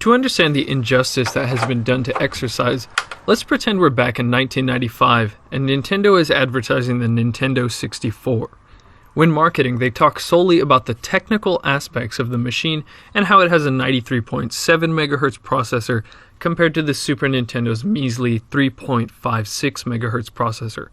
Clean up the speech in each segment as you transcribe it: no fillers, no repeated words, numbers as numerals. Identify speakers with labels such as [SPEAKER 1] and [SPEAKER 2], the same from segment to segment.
[SPEAKER 1] To understand the injustice that has been done to exercise, let's pretend we're back in 1995 and Nintendo is advertising the Nintendo 64. When marketing, they talk solely about the technical aspects of the machine and how it has a 93.7 MHz processor compared to the Super Nintendo's measly 3.56 MHz processor.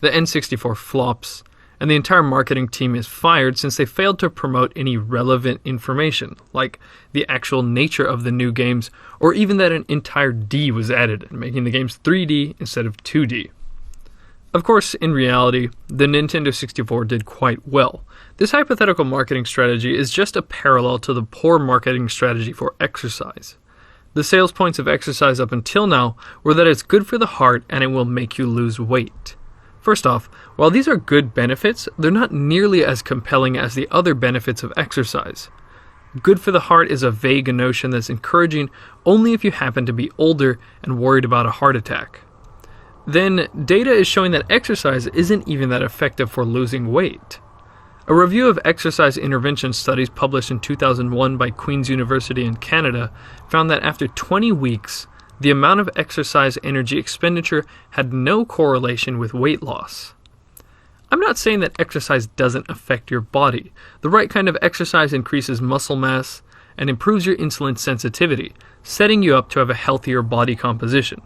[SPEAKER 1] The N64 flops, and the entire marketing team is fired since they failed to promote any relevant information, like the actual nature of the new games, or even that an entire D was added, making the games 3D instead of 2D. Of course, in reality, the Nintendo 64 did quite well. This hypothetical marketing strategy is just a parallel to the poor marketing strategy for exercise. The sales points of exercise up until now were that it's good for the heart and it will make you lose weight. First off, while these are good benefits, they're not nearly as compelling as the other benefits of exercise. Good for the heart is a vague notion that's encouraging only if you happen to be older and worried about a heart attack. Then, data is showing that exercise isn't even that effective for losing weight. A review of exercise intervention studies published in 2001 by Queen's University in Canada found that after 20 weeks, the amount of exercise energy expenditure had no correlation with weight loss. I'm not saying that exercise doesn't affect your body. The right kind of exercise increases muscle mass and improves your insulin sensitivity, setting you up to have a healthier body composition.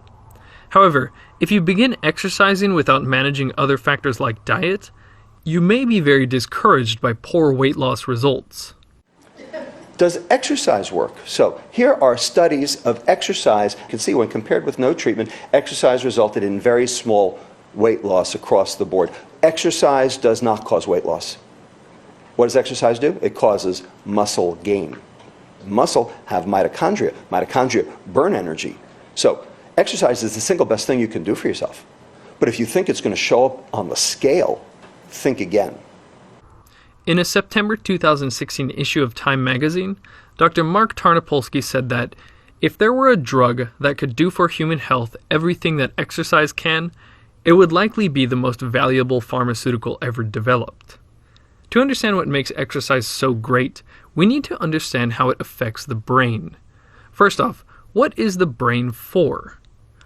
[SPEAKER 1] However, if you begin exercising without managing other factors like diet, you may be very discouraged by poor weight loss results.
[SPEAKER 2] Does exercise work? So here are studies of exercise. You can see when compared with no treatment, exercise resulted in very small weight loss across the board. Exercise does not cause weight loss. What does exercise do? It causes muscle gain. Muscle have mitochondria. Mitochondria burn energy. So exercise is the single best thing you can do for yourself. But if you think it's going to show up on the scale, think again.
[SPEAKER 1] In a September 2016 issue of Time magazine, Dr. Mark Tarnopolsky said that if there were a drug that could do for human health everything that exercise can, it would likely be the most valuable pharmaceutical ever developed. To understand what makes exercise so great, we need to understand how it affects the brain. First off, what is the brain for?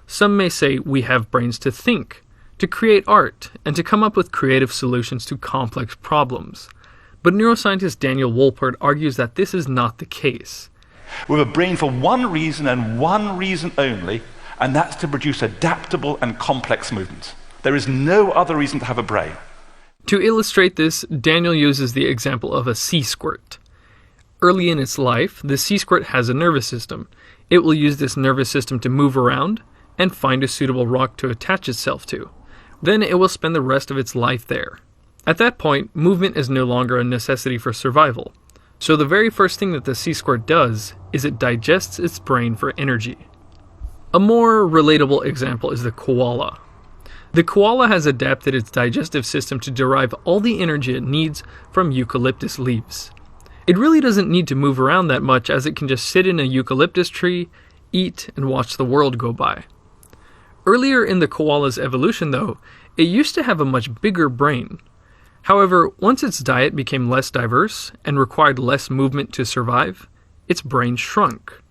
[SPEAKER 1] Some may say we have brains to think, to create art, and to come up with creative solutions to complex problems. But neuroscientist Daniel Wolpert argues that this is not the case.
[SPEAKER 3] We have a brain for one reason and one reason only, and that's to produce adaptable and complex movements. There is no other reason to have a brain.
[SPEAKER 1] To illustrate this, Daniel uses the example of a sea squirt. Early in its life, the sea squirt has a nervous system. It will use this nervous system to move around and find a suitable rock to attach itself to. Then it will spend the rest of its life there. At that point, movement is no longer a necessity for survival. So the very first thing that the sea squirt does is it digests its brain for energy. A more relatable example is the koala. The koala has adapted its digestive system to derive all the energy it needs from eucalyptus leaves. It really doesn't need to move around that much, as it can just sit in a eucalyptus tree, eat, and watch the world go by. Earlier in the koala's evolution, though, it used to have a much bigger brain. However, once its diet became less diverse and required less movement to survive, its brain shrunk.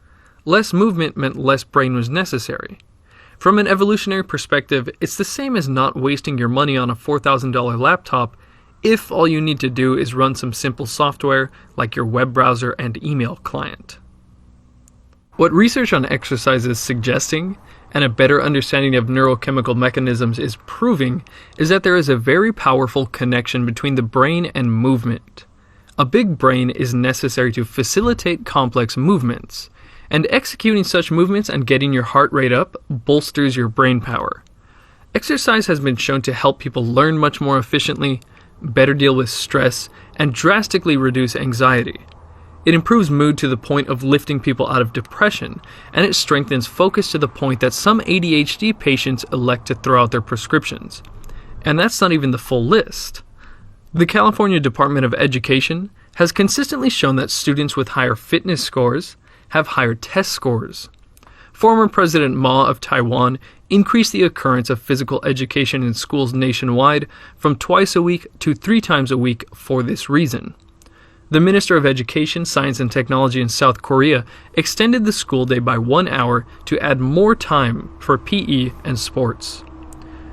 [SPEAKER 1] Less movement meant less brain was necessary. From an evolutionary perspective, it's the same as not wasting your money on a $4,000 laptop if all you need to do is run some simple software like your web browser and email client. What research on exercise is suggesting, and a better understanding of neurochemical mechanisms is proving, is that there is a very powerful connection between the brain and movement. A big brain is necessary to facilitate complex movements, and executing such movements and getting your heart rate up bolsters your brain power. Exercise has been shown to help people learn much more efficiently, better deal with stress, and drastically reduce anxiety. It improves mood to the point of lifting people out of depression, and it strengthens focus to the point that some ADHD patients elect to throw out their prescriptions. And that's not even the full list. The California Department of Education has consistently shown that students with higher fitness scores have higher test scores. Former President Ma of Taiwan increased the occurrence of physical education in schools nationwide from twice a week to 3 times a week for this reason. The Minister of Education, Science and Technology in South Korea extended the school day by 1 hour to add more time for PE and sports.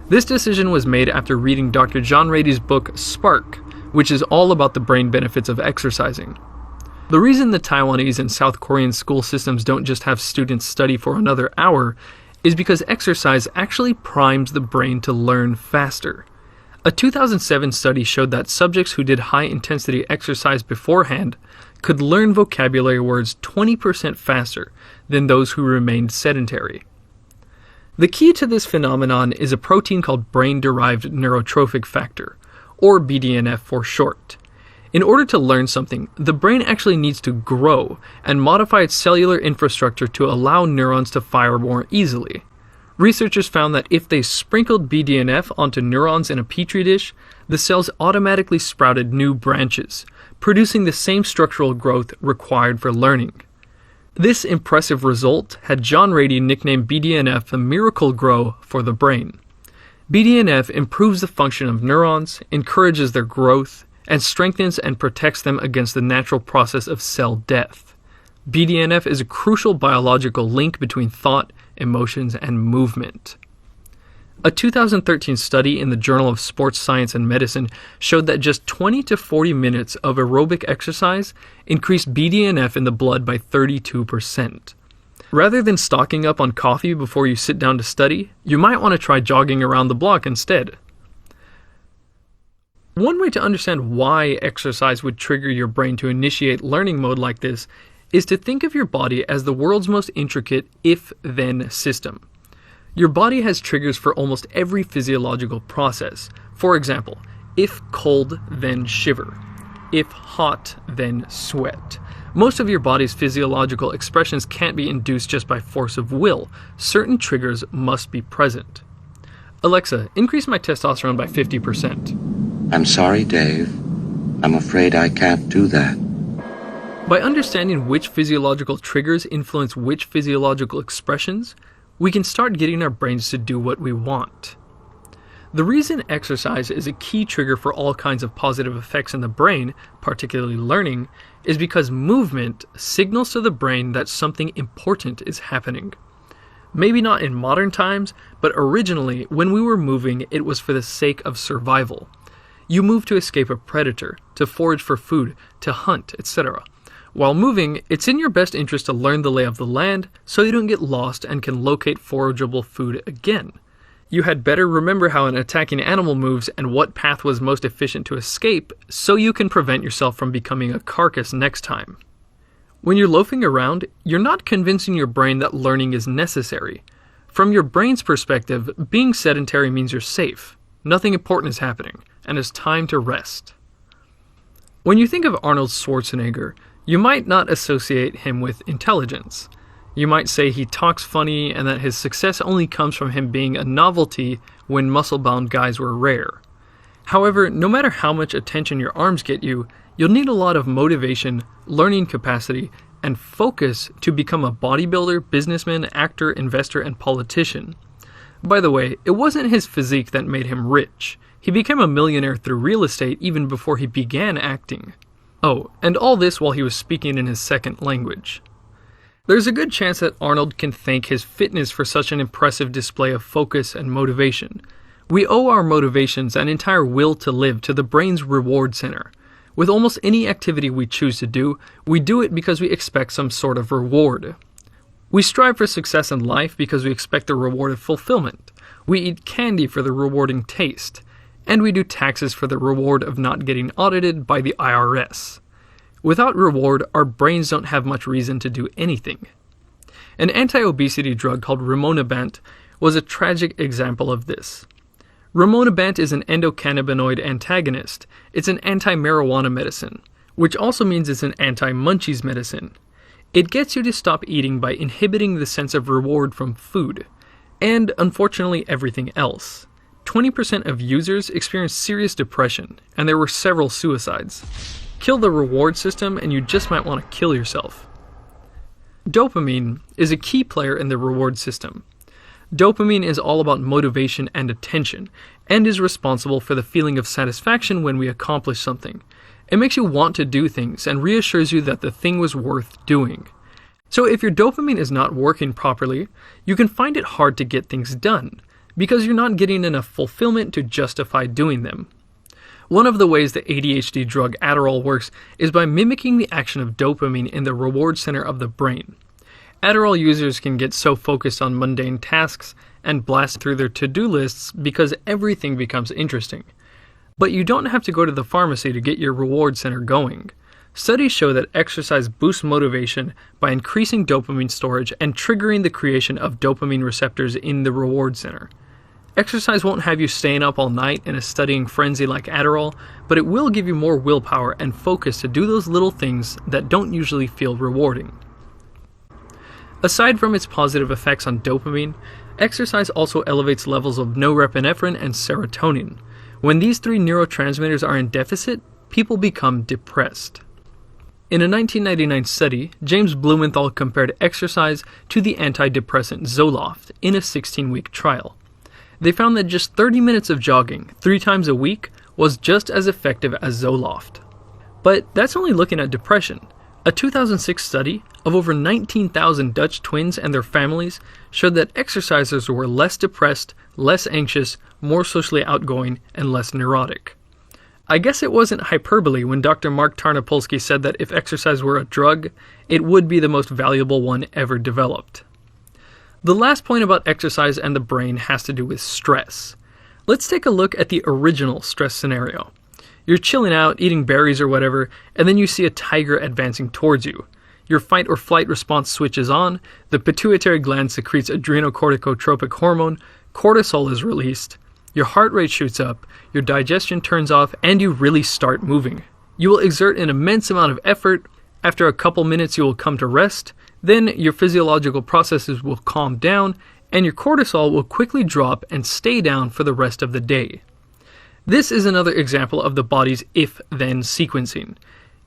[SPEAKER 1] This decision was made after reading Dr. John Ratey's book Spark, which is all about the brain benefits of exercising. The reason the Taiwanese and South Korean school systems don't just have students study for another hour is because exercise actually primes the brain to learn faster. A 2007 study showed that subjects who did high-intensity exercise beforehand could learn vocabulary words 20% faster than those who remained sedentary. The key to this phenomenon is a protein called brain-derived neurotrophic factor, or BDNF for short. In order to learn something, the brain actually needs to grow and modify its cellular infrastructure to allow neurons to fire more easily. Researchers found that if they sprinkled BDNF onto neurons in a petri dish, the cells automatically sprouted new branches, producing the same structural growth required for learning. This impressive result had John Ratey nickname BDNF the miracle grow for the brain. BDNF improves the function of neurons, encourages their growth, and strengthens and protects them against the natural process of cell death. BDNF is a crucial biological link between thought, emotions, and movement. A 2013 study in the Journal of Sports Science and Medicine showed that just 20 to 40 minutes of aerobic exercise increased BDNF in the blood by 32%. Rather than stocking up on coffee before you sit down to study, you might want to try jogging around the block instead. One way to understand why exercise would trigger your brain to initiate learning mode like this is to think of your body as the world's most intricate if-then system. Your body has triggers for almost every physiological process. For example, if cold, then shiver. If hot, then sweat. Most of your body's physiological expressions can't be induced just by force of will. Certain triggers must be present. Alexa, increase my testosterone by 50%.
[SPEAKER 4] I'm sorry, Dave. I'm afraid I can't do that.
[SPEAKER 1] By understanding which physiological triggers influence which physiological expressions, we can start getting our brains to do what we want. The reason exercise is a key trigger for all kinds of positive effects in the brain, particularly learning, is because movement signals to the brain that something important is happening. Maybe not in modern times, but originally, when we were moving, it was for the sake of survival. You move to escape a predator, to forage for food, to hunt, etc. While moving, it's in your best interest to learn the lay of the land so you don't get lost and can locate forageable food again. You had better remember how an attacking animal moves and what path was most efficient to escape so you can prevent yourself from becoming a carcass next time. When you're loafing around, you're not convincing your brain that learning is necessary. From your brain's perspective, being sedentary means you're safe, nothing important is happening, and it's time to rest. When you think of Arnold Schwarzenegger, you might not associate him with intelligence. You might say he talks funny and that his success only comes from him being a novelty when muscle-bound guys were rare. However, no matter how much attention your arms get you, you'll need a lot of motivation, learning capacity, and focus to become a bodybuilder, businessman, actor, investor, and politician. By the way, it wasn't his physique that made him rich. He became a millionaire through real estate even before he began acting. Oh, and all this while he was speaking in his second language. There's a good chance that Arnold can thank his fitness for such an impressive display of focus and motivation. We owe our motivations and entire will to live to the brain's reward center. With almost any activity we choose to do, we do it because we expect some sort of reward. We strive for success in life because we expect the reward of fulfillment. We eat candy for the rewarding taste. And we do taxes for the reward of not getting audited by the IRS. Without reward, our brains don't have much reason to do anything. An anti-obesity drug called rimonabant was a tragic example of this. Rimonabant is an endocannabinoid antagonist. It's an anti-marijuana medicine, which also means it's an anti-munchies medicine. It gets you to stop eating by inhibiting the sense of reward from food, and unfortunately everything else. 20% of users experienced serious depression, and there were several suicides. Kill the reward system and you just might want to kill yourself. Dopamine is a key player in the reward system. Dopamine is all about motivation and attention, and is responsible for the feeling of satisfaction when we accomplish something. It makes you want to do things and reassures you that the thing was worth doing. So if your dopamine is not working properly, you can find it hard to get things done, because you're not getting enough fulfillment to justify doing them. One of the ways the ADHD drug Adderall works is by mimicking the action of dopamine in the reward center of the brain. Adderall users can get so focused on mundane tasks and blast through their to-do lists because everything becomes interesting. But you don't have to go to the pharmacy to get your reward center going. Studies show that exercise boosts motivation by increasing dopamine storage and triggering the creation of dopamine receptors in the reward center. Exercise won't have you staying up all night in a studying frenzy like Adderall, but it will give you more willpower and focus to do those little things that don't usually feel rewarding. Aside from its positive effects on dopamine, exercise also elevates levels of norepinephrine and serotonin. When these three neurotransmitters are in deficit, people become depressed. In a 1999 study, James Blumenthal compared exercise to the antidepressant Zoloft in a 16-week trial. They found that just 30 minutes of jogging 3 times a week was just as effective as Zoloft. But that's only looking at depression. A 2006 study of over 19,000 Dutch twins and their families showed that exercisers were less depressed, less anxious, more socially outgoing, and less neurotic. I guess it wasn't hyperbole when Dr. Mark Tarnopolsky said that if exercise were a drug, it would be the most valuable one ever developed. The last point about exercise and the brain has to do with stress. Let's take a look at the original stress scenario. You're chilling out, eating berries or whatever, and then you see a tiger advancing towards you. Your fight or flight response switches on, the pituitary gland secretes adrenocorticotropic hormone, cortisol is released, your heart rate shoots up, your digestion turns off, and you really start moving. You will exert an immense amount of effort. After a couple minutes you will come to rest, then your physiological processes will calm down, and your cortisol will quickly drop and stay down for the rest of the day. This is another example of the body's if-then sequencing.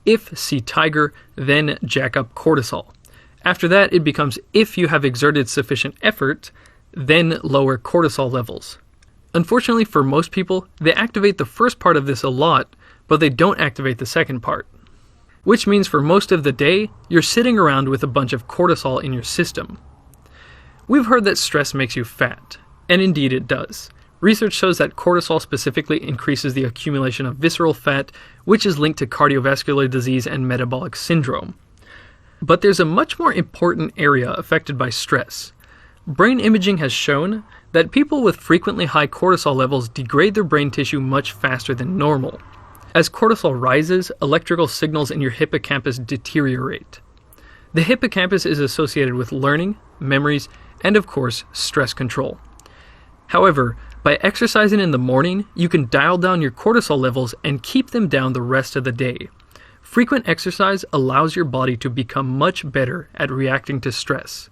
[SPEAKER 1] If see tiger, then jack up cortisol. After that, it becomes if you have exerted sufficient effort, then lower cortisol levels. Unfortunately for most people, they activate the first part of this a lot, but they don't activate the second part. Which means for most of the day, you're sitting around with a bunch of cortisol in your system. We've heard that stress makes you fat, and indeed it does. Research shows that cortisol specifically increases the accumulation of visceral fat, which is linked to cardiovascular disease and metabolic syndrome. But there's a much more important area affected by stress. Brain imaging has shown that people with frequently high cortisol levels degrade their brain tissue much faster than normal. As cortisol rises, electrical signals in your hippocampus deteriorate. The hippocampus is associated with learning, memories, and of course, stress control. However, by exercising in the morning, you can dial down your cortisol levels and keep them down the rest of the day. Frequent exercise allows your body to become much better at reacting to stress.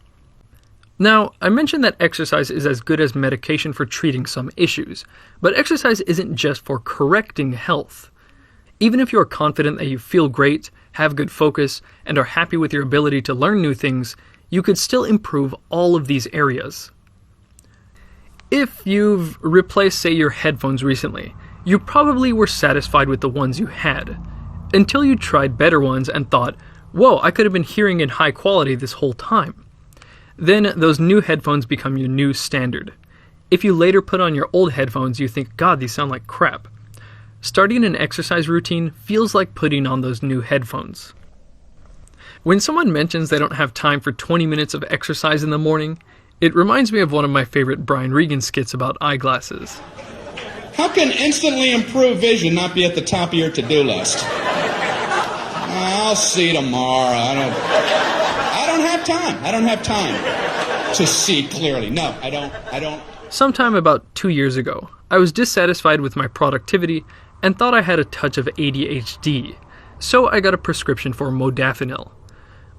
[SPEAKER 1] Now, I mentioned that exercise is as good as medication for treating some issues, but exercise isn't just for correcting health. Even if you are confident that you feel great, have good focus, and are happy with your ability to learn new things, you could still improve all of these areas. If you've replaced, say, your headphones recently, you probably were satisfied with the ones you had, until you tried better ones and thought, whoa, I could have been hearing in high quality this whole time. Then those new headphones become your new standard. If you later put on your old headphones, you think, God, these sound like crap. Starting an exercise routine feels like putting on those new headphones. When someone mentions they don't have time for 20 minutes of exercise in the morning, it reminds me of one of my favorite Brian Regan skits about eyeglasses.
[SPEAKER 5] How can instantly improved vision not be at the top of your to-do list? I'll see tomorrow. I don't have time to see clearly. No, I don't.
[SPEAKER 1] Sometime about 2 years ago, I was dissatisfied with my productivity and thought I had a touch of ADHD, so I got a prescription for modafinil.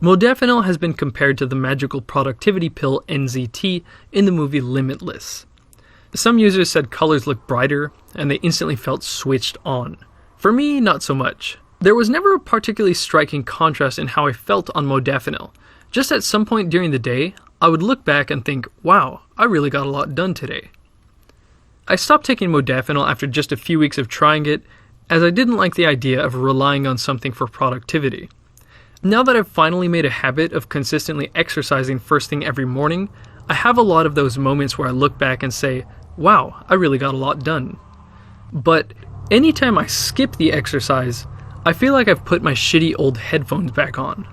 [SPEAKER 1] Modafinil has been compared to the magical productivity pill NZT in the movie Limitless. Some users said colors looked brighter, and they instantly felt switched on. For me, not so much. There was never a particularly striking contrast in how I felt on modafinil. Just at some point during the day, I would look back and think, wow, I really got a lot done today. I stopped taking modafinil after just a few weeks of trying it, as I didn't like the idea of relying on something for productivity. Now that I've finally made a habit of consistently exercising first thing every morning, I have a lot of those moments where I look back and say, wow, I really got a lot done. But anytime I skip the exercise, I feel like I've put my shitty old headphones back on.